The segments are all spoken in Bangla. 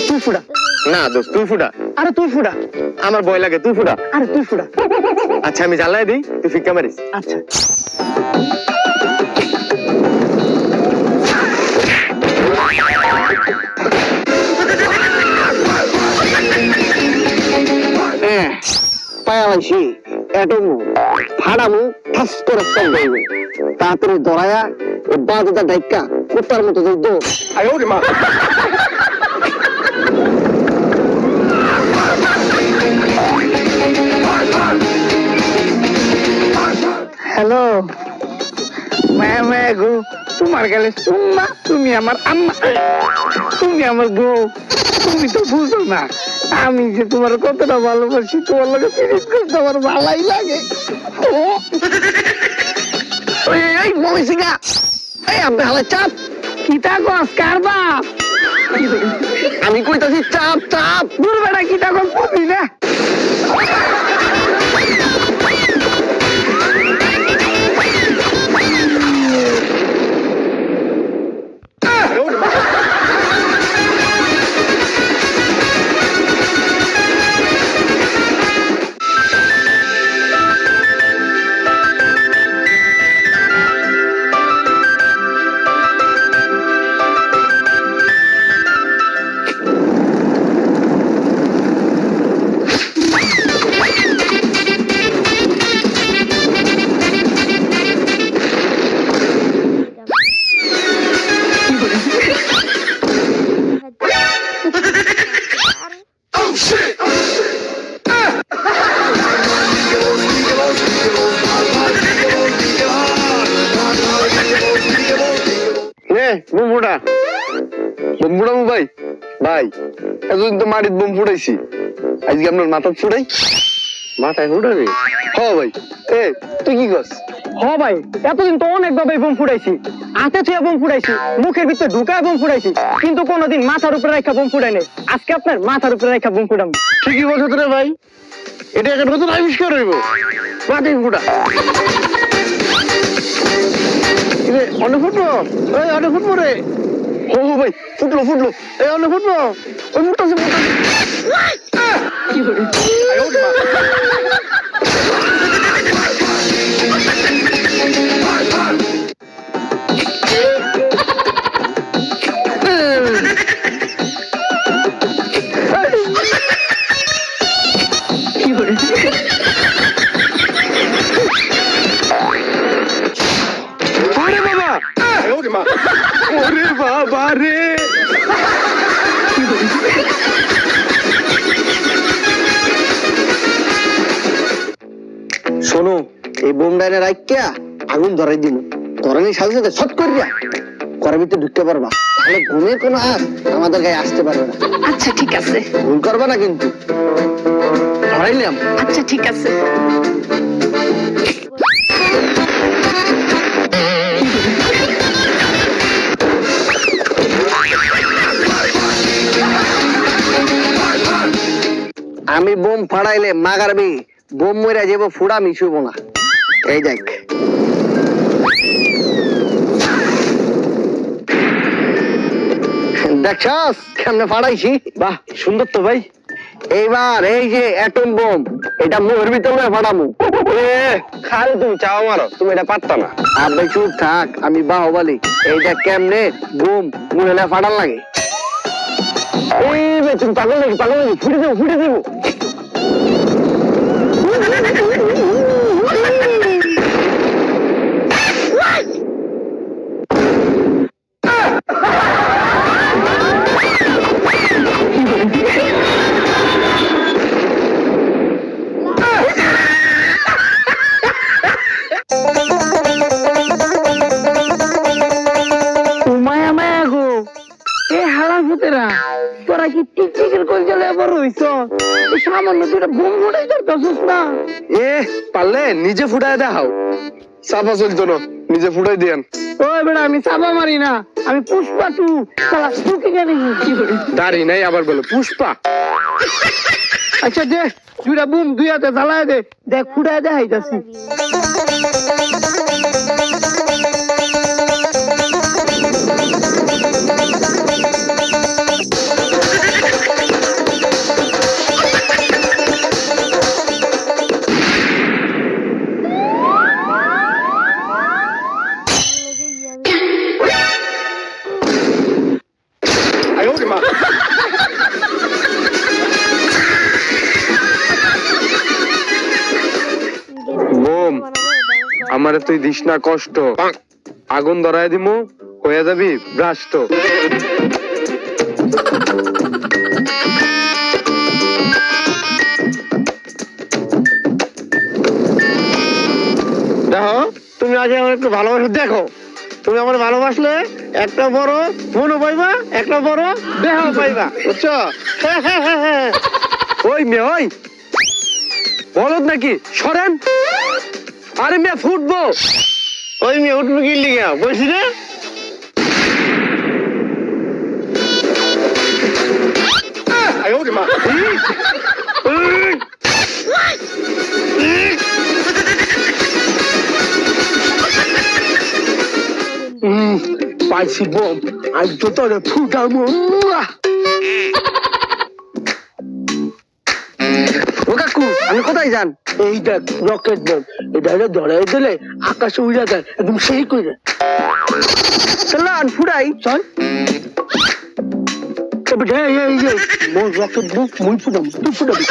তুই ফুটা না দোস্ত তুই ফুটা। আরে তুই ফুটা আমার ভয় লাগে, তুই ফুটা। আরে তুই ফুটা আচ্ছা আমি জ্বালাই দিই, তুই ফিক্কা মারিস। আচ্ছা পায়ালাইছি এটমু ফাড়ামু ঠাস করে চলবে তাড়াতাড়ি ধরায়া ও বাদুটা ডাইকা কুত্তার মতো দেখতো আয় ওরে মা। হ্যালো মায়া গো, তোমার গেলে সুম্মা, তুমি আমার আম্মা, তুমি আমার বউ। তুমি তো বুঝো না আমি যে তোমার কতটা ভালোবাসি, তোমার লোকে ফিরিস করতে আমার ভালাই লাগে। এই মমিসিকা এই আপনি হালে চাপ কিতা গস কারবা আমি কইতাছি চাপ চাপ দূর বেড়া কিতা গস বুঝি না। বোম ফুটা, বোম ফুটাবো ভাই। ভাই এতদিন তো মাটির বোম ফুটাইছি, আজকে আপনার মাথা ফুটাই। মাথায় ফুটাবি? হ ভাই। এ তুই কি করস? হ ভাই, এতদিন তো অনেক ভাবে বোম ফুটাইছি, হাতে ছুঁয়ে বোম ফুটাইছি, মুখের ভিতরে ঢুকায় বোম ফুটাইছি, কিন্তু কোনোদিন মাথার উপরে রেখা বোম ফুটাই নাই। আজকে আপনার মাথার উপরে রেখা বোম ফুটাম। ঠিকই বলছো রে ভাই, এটা একটা নতুন আবিষ্কার হইব। মাটির ফুটা অনেক ফুটবো, এই অনেক ফুটবো রে। ও ভাই ফুটলো ফুটলো, এই অনেক ফুটবো, ওই ফুটতেছে ফুটতেছে। ওরে বাবা রে, শোনো এই বোম ডাইনে রাখিয়া আগুন ধরাই দিল, ধরানির সাথে সাথে ছট করিয়া ঘরের ভিতরে ঢুকতে পারবা, তাহলে ঘুমের কোনো আস আমাদের গায়ে আসতে পারবে না। আচ্ছা ঠিক আছে, ভুল করবা না কিন্তু। ধরাইলাম। আচ্ছা ঠিক আছে। আমি বোম ফাড়াইলে মাগারবি বোম মইরা যাব, ফুড়া মিশুব না। এই দেখ দেখছস কেমনে ফাড়াইছি? বাহ সুন্দর তো ভাই। এইবার এই যে অ্যাটম বোম, এটা মুহের ভিতরে ফাড়ামু। খালি তুমি চাও মারো, তুমি এটা পারতা না। আবে চুপ থাক, আমি বাহুবলি। এইটা কেমনে বোম মুহেলা ফাড়ান লাগে। এই বে তুমি পাগল নাকি, পাগল নাকি? ফুটে দেবো ফুটে দেবো। তোরা কি টিকটিকের কলজলে আবার রইছ? সামান্য দুটো বোম ফুটাই ধরতেছিস না? এ পারলে নিজে ফুটাই দেখাও। চাপা চলতো না, নিজে ফুটাই দিয়েন। ওই বেটা আমি চাপা মারি না, আমি পুষ্পা টু। শালা ঢুকে গেলি কি করে? দাড়ি নাই আবার বলে পুষ্পা। আচ্ছা দে দুটা বোম দুই হাতে জ্বালায় দে, দেখ ফুটাই দেখাইতাছি। আমারে তুই দিস না কষ্ট, আগুন ধরায় দিমু, হয়ে যাবি ভ্রাষ্ট। দেখো তুমি আগে আমার একটু ভালোবাসা দেখো, তুমি আমার ভালোবাসলে একটা বড় মনও পাইবা, একটা বড় দেহ পাইবা, বুঝছো? ওই মেয়ে ওই বলদ নাকি, সরেন। আরে মেয়ে ফুটবো। ওই মেয়ে উঠবে কি লিগা বলছি না? পাইছি বোম, আজ তো তোরে ফুটাবো। ও কাকু আমি কোথায় যান? এই দেখ রকেট বোম, এটা ধরাই দিলে আকাশে উড়া যায় একদম সেই করে। চলো আর ফুরাই চল। মোর রকেট বোম মুই ফুটাবো, তুই ফুটাবি।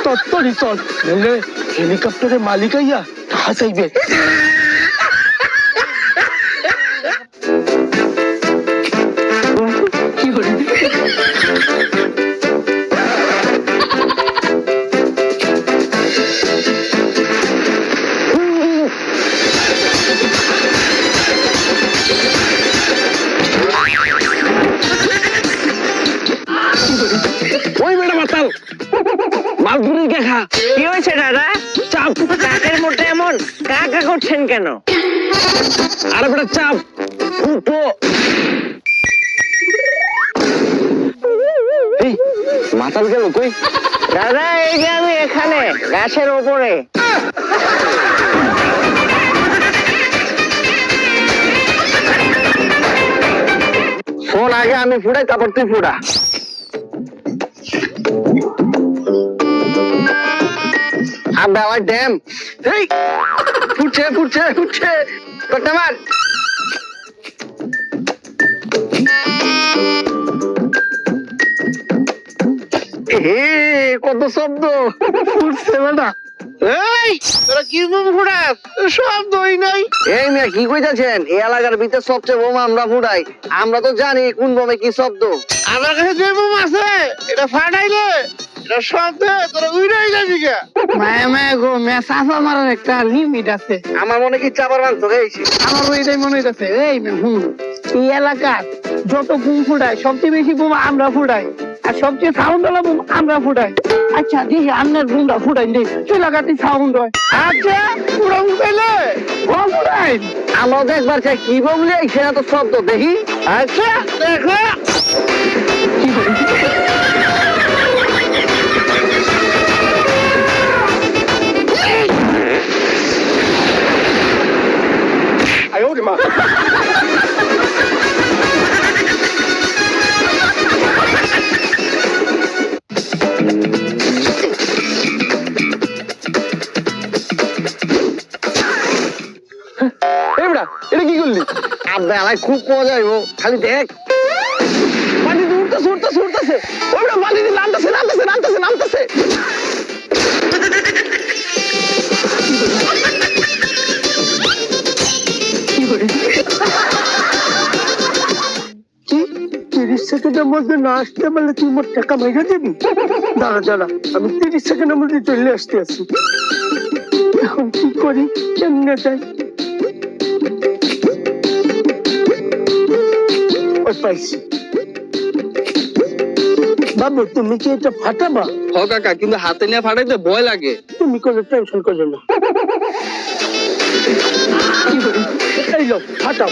তত্তরি চল, নাহলে হেলিকপ্টারের মালিক আইয়া হাসাইবে। কি করে ওই বেটা মাতাল মালপুরি দেখা। কি হয়েছে দাদা? চাপ কাকের মধ্যে এমন কাকা করছেন কেন? আরে বেটা চাপ ফুটো। এই মাতাল গেল কই? দাদা এই যে আমি এখানে গাছের ওপরে। শোন আগে আমি ফুটাই তারপর তুই ফুটা। আর বেলায় ড্যাম এই ফুটছে ফুটছে ফুটছে করতে মার। কত শব্দ ফুটছে বেটা। এই তোরা কি বোম ফুটাস? শব্দই নাই। এই মেয়ে কি কইতাছেন? এই এলাকার ভিতরে সবচেয়ে বোম আমরা ফুটাই, আমরা তো জানি কোন বোমে কি শব্দ। আমার কাছে যে বোম আছে এটা ফাটাইলে এটা শব্দ তোরা উড়াই যাবি কে? মায়া মায়া গো, মেসাফা মারার একটা লিমিট আছে। আমার মনে কি চাবার মাংস খেয়েছি। আমার এটাই মনে হইতেছে। এই হুম, এই এলাকার যত বুম ফুটায় সবচেয়ে বেশি বুম আমরা ফুটাই, আর সবচেয়ে সাউন্ড হলো বুম আমরা ফুটাই। আচ্ছা দেখি আপনার বুমটা ফুটাই দেখি সেই এলাকাতে সাউন্ড হয়। আচ্ছা পুরো ফুটাইলে বুম ফুটাই। আমরা দেখবার চাই কি বোম লিয়ে সেটা তো শব্দ দেখি। আচ্ছা দেখো কি করি এটা কি করলি? বেলায় খুব মজা হইব, খালি দেখ। পানি উঠতেছে উঠতেছে উঠতেছে, ওইটা পানি নামতেছে নামতেছে নামতেছে নামতেছে। কি করি 30 সেকেন্ডের মধ্যে না আসতে পারলে তুই মোট টাকা মেরে দিবি। দাঁড়া দাঁড়া, আমি 30 সেকেন্ডের মধ্যে চলে আসতে আছি। এখন কি করি, কেমনে যাই? পাইছি। বাবু তুমি কি এটা ফাটাবা? হ কাকা, কিন্তু হাতে নিয়ে ফাটাইতে ভয় লাগে। তুমি কোনো টেনশন করো না। কি করি, এই লো ফাটাও।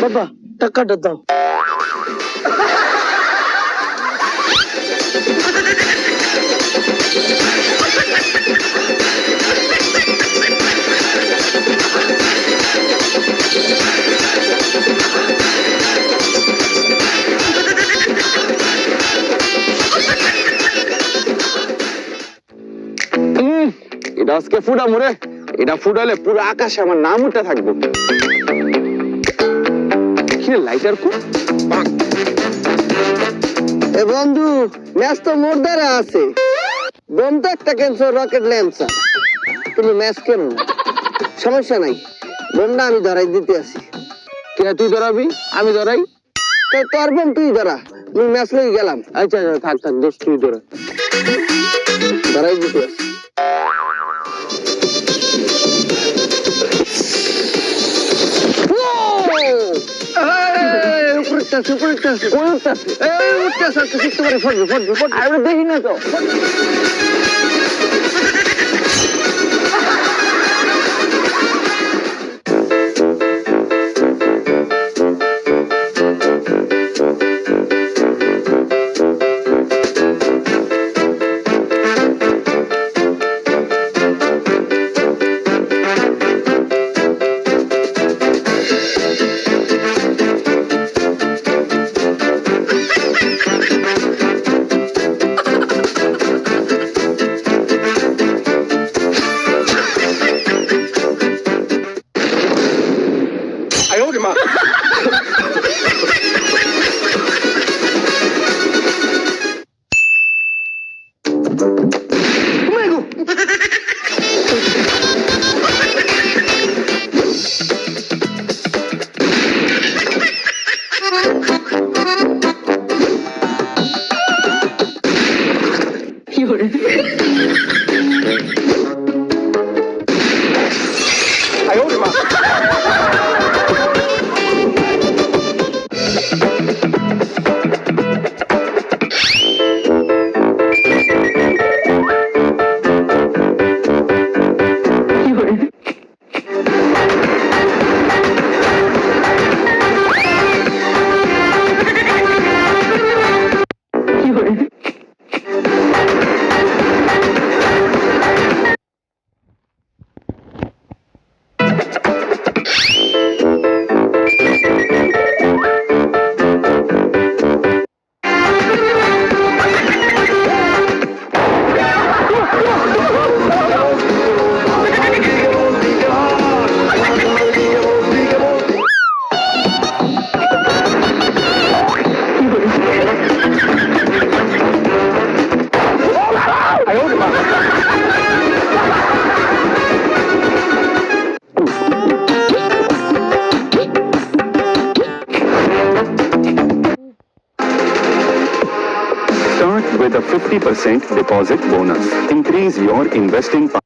বাবা টাকাটা দাও। আজকে ফুটা মরে এটা ফুটালে পুরো আকাশে আমার নাম উঠে থাকবে কি লাইটার কো এ বন্ধু ম্যাচ তো মোর দ্বারা আছে বোম তো একটা ক্যান্সার রকেট ল্যান্সা তুমি ম্যাচ কেন সমস্যা নাই বোমটা আমি ধরাই দিতে আসি কে তুই ধরাবি আমি ধরাই তো তোর বোম তুই ধরা আমি ম্যাচ লই গেলাম আচ্ছা আচ্ছা থাক থাক দোষ তুই ধরা ধরাই দিতে আসি দেখি না তো Start with a 50% deposit bonus. Increase your investing power.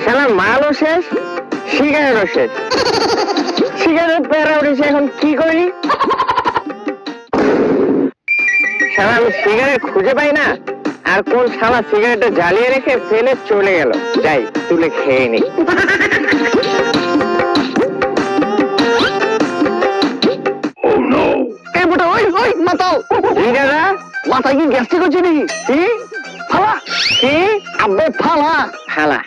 শালার মালও শেষ সিগারেটও শেষ সিগারেট প্যারা উঠেছে এখন কি করি শালা আমি সিগারেট খুঁজে পাই না আর কোন শালা সিগারেটটা জ্বালিয়ে রেখে ফেলে চলে গেল যাই তুলে খেয়ে নি মাথায় কি গ্যাস্ট্রিক হচ্ছে নাকি কি ফালা কি আব্বে ফালা ফালা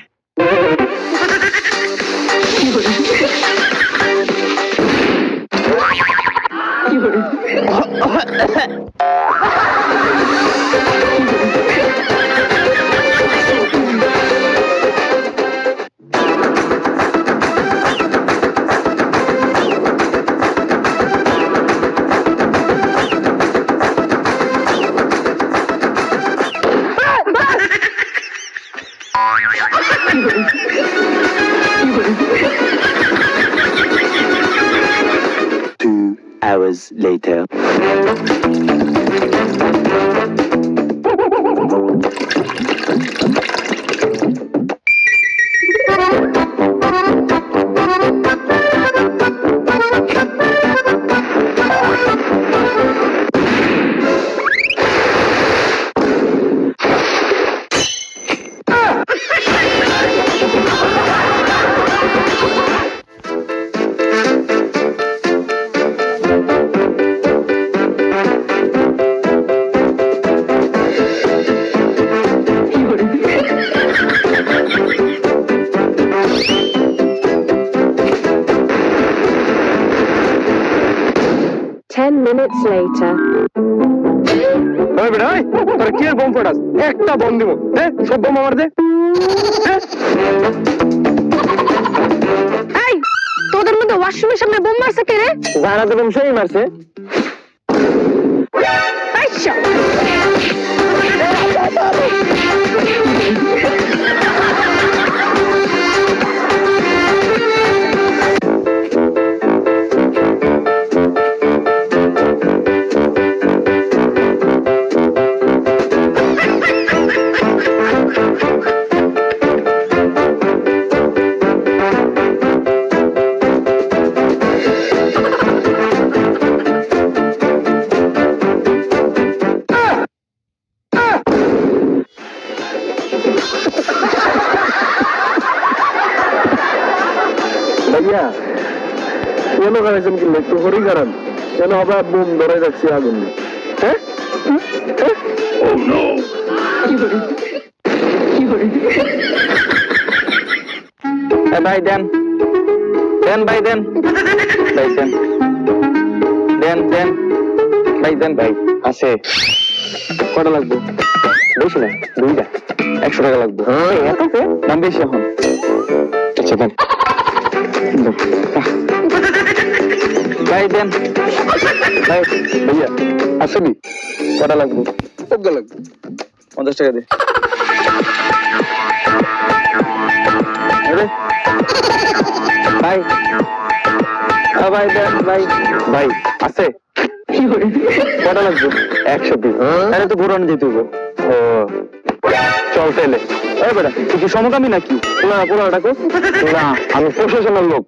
Hours later. minutes later. ওই বেটা ওই তোর কি বোম ফোটাস একটা বোম দিব হ্যাঁ সব বোম আমার দে হ্যাঁ? এই তোদের মধ্যে ওয়াশরুমের সামনে বোম মারছে কে রে? জানা তো বোম সেই মারছে আচ্ছা ভাইয়া কেন গাড়াইছেন কি একটু হরি গাড়ান কেন আবার বোম ধরে যাচ্ছি আগুন হ্যাঁ ভাই দেন দেন ভাই দেন ভাই দেন দেন দেন ভাই দেন ভাই আছে কটা লাগবে বেশি না 2টা 100 টাকা লাগবে দাম বেশি এখন আচ্ছা দেন ভাই দেন ভাই ভাইয়া আসবি কটা লাগবে কত লাগবে 50 টাকা দে ভাই ভাই দেন ভাই ভাই আছে কটা লাগবে 100 পিস তাহলে তো ঘুরানো যেতে হবে ও চল তাহলে এই বেটা তুই কি সমকামী নাকি পোলা ডাকো না আমি প্রশাসনের লোক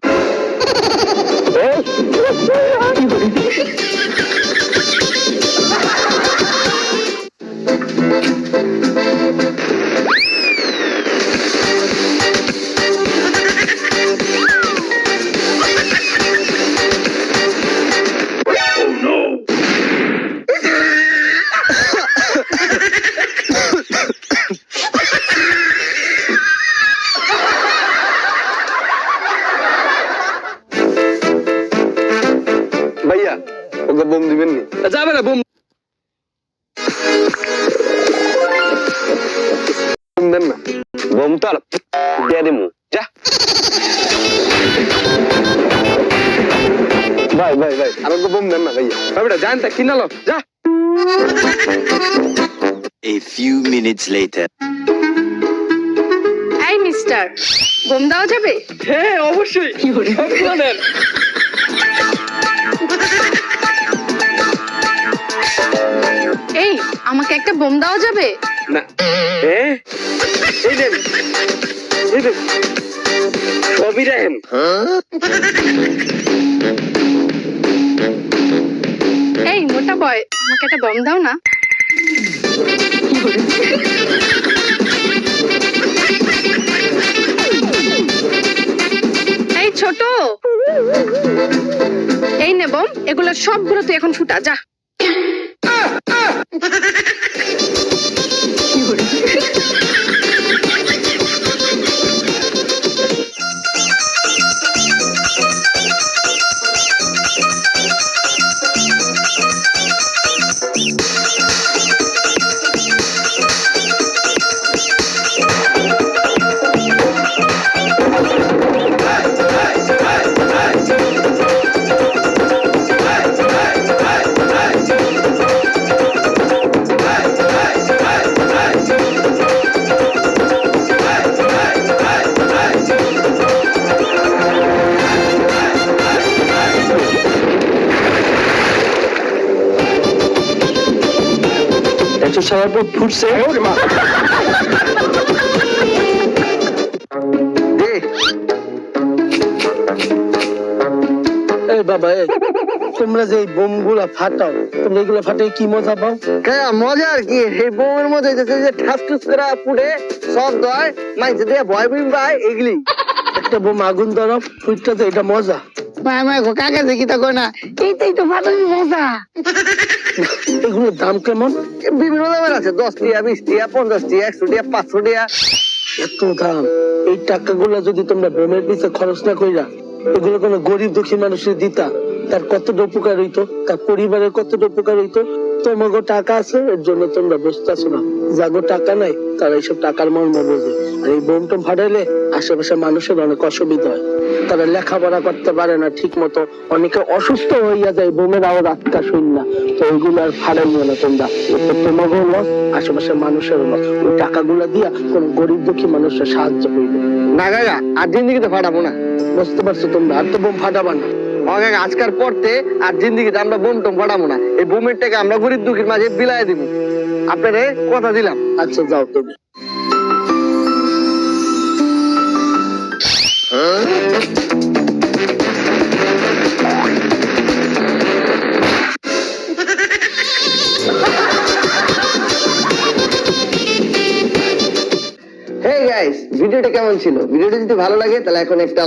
ভাইয়া ওকে বোম দিবেন নি যাবে না বোম দেন না বোম তো আর দিয়ে দিমু যা ভাই ভাই ভাই আর ওকে বোম দেন না ভাইয়া বেটা জান তা কিনালো যা A few minutes later. এই মিস্টার বোম দেওয়া যাবে? হ্যাঁ অবশ্যই সবগুলো দেন এই আমাকে একটা বোম দেওয়া যাবে? না এই দেন সবই দেন এই মোটা বয় আমাকে একটা বোম দাও না। এই ছোট এই নে বোম, এগুলো সবগুলো তুই এখন ফুটা যা। সবার পর ফুটছে এই বাবা এই তোমরা যে বোম গুলা ফাটাও তোমরা এগুলো ফাটাই কি মজা পাও? মজা আর কি এই বোমের মধ্যে যে ঠাস টুস করে পুড়ে শব্দ হয় মাইছে দিয়ে ভয় ভয় পায় এগুলি একটা বোম আগুন ধরো ফুটতে এটা মজা। কাকে দেখি তা কই না এইটাই তো ফাটানি মজা এগুলোর দাম কেমন? বিভিন্ন দামের আছে 10 টাকা 20 টাকা 50 টাকা 100 টাকা 500 টাকা এত দাম। এই টাকাগুলো যদি তোমরা বোমের পিছে খরচ না কইরা এগুলো কোনো গরিব দুঃখী মানুষের দিতা তার কতটা উপকার হইতো, তার পরিবারের কতটা উপকার হইতো। তোমাকে টাকা আছে এর জন্য তোমরা বুঝতেছো না, যাগো টাকা নাই তারা এইসব টাকার মর্ম বোঝে। আর এই বোম টোম ফাটাইলে আশেপাশে মানুষের অনেক অসুবিধা হয়, তারা লেখাপড়া করতে পারে না ঠিক মতো, অনেকে অসুস্থ হইয়া যায় বোমের আওয়াজ আটকা শুন না। তো ওইগুলো আর ফাটাইও না তোমরা, তোমাকেও লস, আশেপাশের মানুষেরও লস। ওই টাকাগুলো দিয়া কোন গরিব দুঃখী মানুষের সাহায্য করবে না কাকা, আর জিন্দিগিতে ফাটাবো না। বুঝতে পারছো তোমরা? আর তো বোম ফাটাবা না। কাকা আজকাল পড়তে আর জিন্দিগিতে আমরা বোম টোম ফাটাবো না। এই বোমের টাকা আমরা গরিব দুঃখীর মাঝে বিলায় দিব, আপনারে কথা দিলাম। আচ্ছা যাও তুমি। হেই গাইস, ভিডিওটা কেমন ছিল? ভিডিওটা যদি ভালো লাগে তাহলে এখন একটা